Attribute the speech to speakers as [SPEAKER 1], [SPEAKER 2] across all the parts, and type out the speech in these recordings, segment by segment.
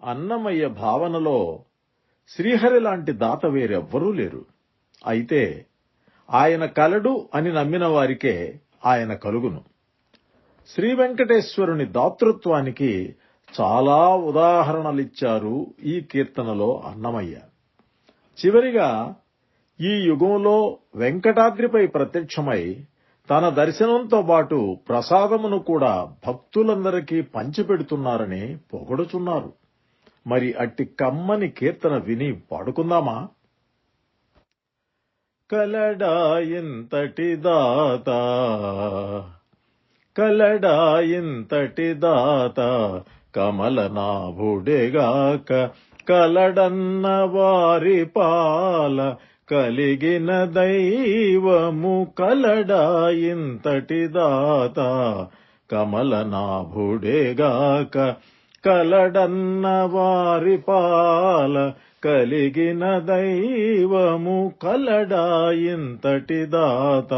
[SPEAKER 1] అన్నమయ్య భావనలో శ్రీహరి లాంటి దాత వేరెవ్వరూ లేరు. అయితే ఆయన కలడు అని నమ్మిన వారికే ఆయన కలుగును. శ్రీ వెంకటేశ్వరుని దాతృత్వానికి చాలా ఉదాహరణలిచ్చారు ఈ కీర్తనలో అన్నమయ్య. చివరిగా ఈ యుగంలో వెంకటాద్రిపై ప్రత్యక్షమై తన దర్శనంతో పాటు ప్రసాదమును కూడా భక్తులందరికీ పంచిపెడుతున్నారని పొగడుచున్నారు. మరి అట్టి కమ్మని కీర్తన విని పాడుకుందామా? కలడాయింతటి దాత కలడాయింతటి దాత కమలనాభుడేగాక కలడన్న వారి పాల కలిగిన దైవము కలడాయింతటి దాత కమలనాభుడేగాక కలడన్న వారి పాల కలిగిన దైవము కలడాయింతటి దాత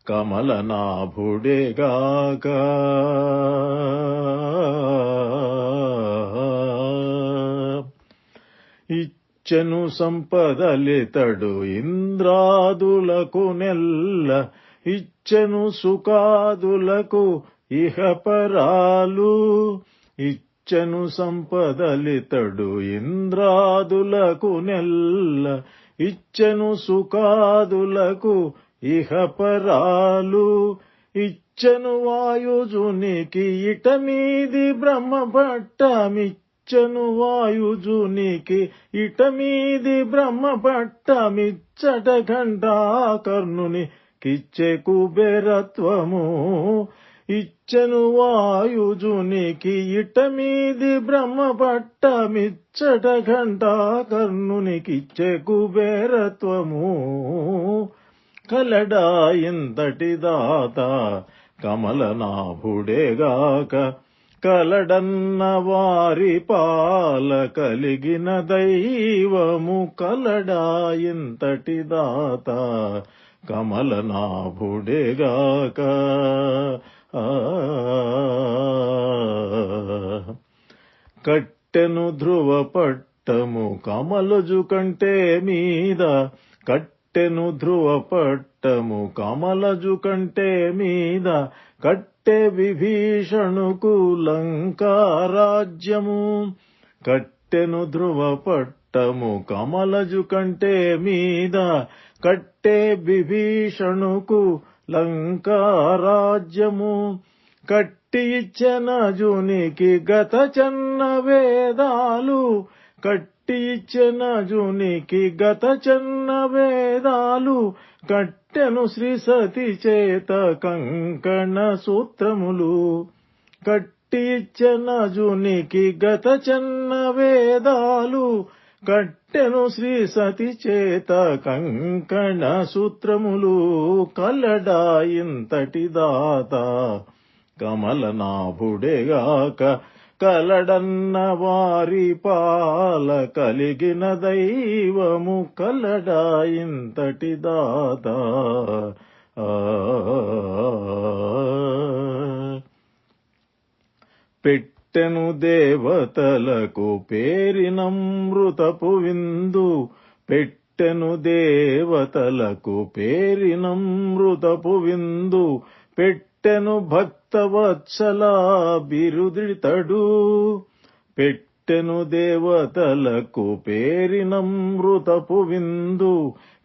[SPEAKER 1] కమలనాభుడేగాక. ఇచ్చెను సంపదలితడు ఇంద్రాదులకు నెల్ల ఇచ్చెను సుఖాదులకు ఇహపరాలు ఇచ్చెను సంపదలితడు ఇంద్రాదులకు నెల్ల ఇచ్చెను సుఖాదులకు ఇహపరాలు ఇచ్చెను వాయుజునికి ఇటమీది బ్రహ్మపట్టమిచ్చెను వాయుజునికి ఇటమీది బ్రహ్మపట్టమిచ్చట ఘంటాకర్ణుని కిచ్చె కుబేరత్వము ఇచ్చెను వాయుజునికి ఇటమీది బ్రహ్మపట్టమిచ్చట ఘంటాకర్ణునికిచ్చే కుబేరత్వము కలడాయింతటి దాత కమలనాభుడేగాక కలడన్న వారి పాల కలిగిన దైవము కలడాయింతటి దాత కమలనాభుడేగాక. కట్టెను ధ్రువపట్టము కమలజు కంటే మీద కట్టెను ధ్రువపట్టము కమలజు కంటే మీద కట్టె విభీషణుకు లంకారాజ్యము కట్టెను ధ్రువపట్టము కమలజు కంటే మీద కట్టె విభీషణుకు లంకారాజ్యము కట్టి ఇచ్చెన జునికి గత చెన్న వేదాలు కట్టి ఇచ్చెన జునికి గత చెన్న వేదాలు కట్టెను శ్రీ సతి చేత కంకణ సూత్రములు కట్టి ఇచ్చెన జునికి గత చెన్న వేదాలు కట్టెను శ్రీ సతి చేత కంకణ సూత్రములు కలడాయింతటి దాత కమలనాభుడేగాక కలడన్న వారి పాల కలిగిన దైవము కలడాయింతటి దాత. పెట్టెను దేవతలకు పేరినమృతపు విందు పెట్టెను దేవతలకు పేరినమృతపు విందు పెట్టెను భక్తవత్సల బిరుదితడు పెట్టెను దేవతలకు పేరినమృతపు విందు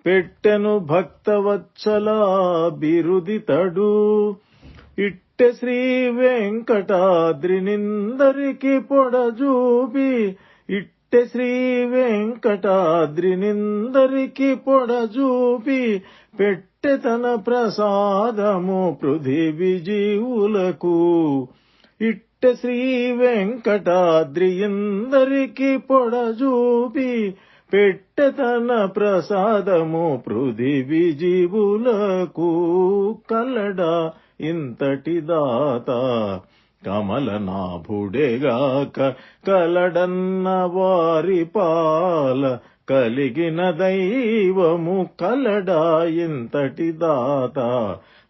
[SPEAKER 1] పెట్టెను భక్తవత్సల బిరుదితడు ఇట్టె శ్రీ వెంకటాద్రినిందరికి పొడజూపి ఇట్టె శ్రీ వెంకటాద్రినిందరికి పొడజూపి పెట్టె తన ప్రసాదము పృథివీ జీవులకు ఇట్టె శ్రీ వెంకటాద్రి ఇందరికి పొడజూపి పెట్టె తన ప్రసాదము పృథివీ జీవులకు కలడా ఇంతటి దాత కమలనాభుడేగాక కలడన్న వారి పాల కలిగిన దైవము కలడాయింతటి దాత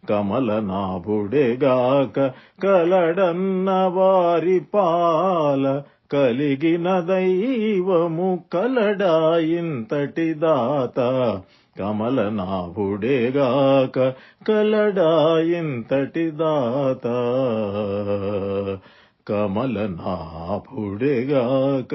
[SPEAKER 1] కమలనాభుడేగాక కలడన్న వారి పాల కలిగిన దైవము కలడా ఇంతటి దాత కమలనాభుడేగాక కలడా ఇంతటి దాత కమలనాభుడేగాక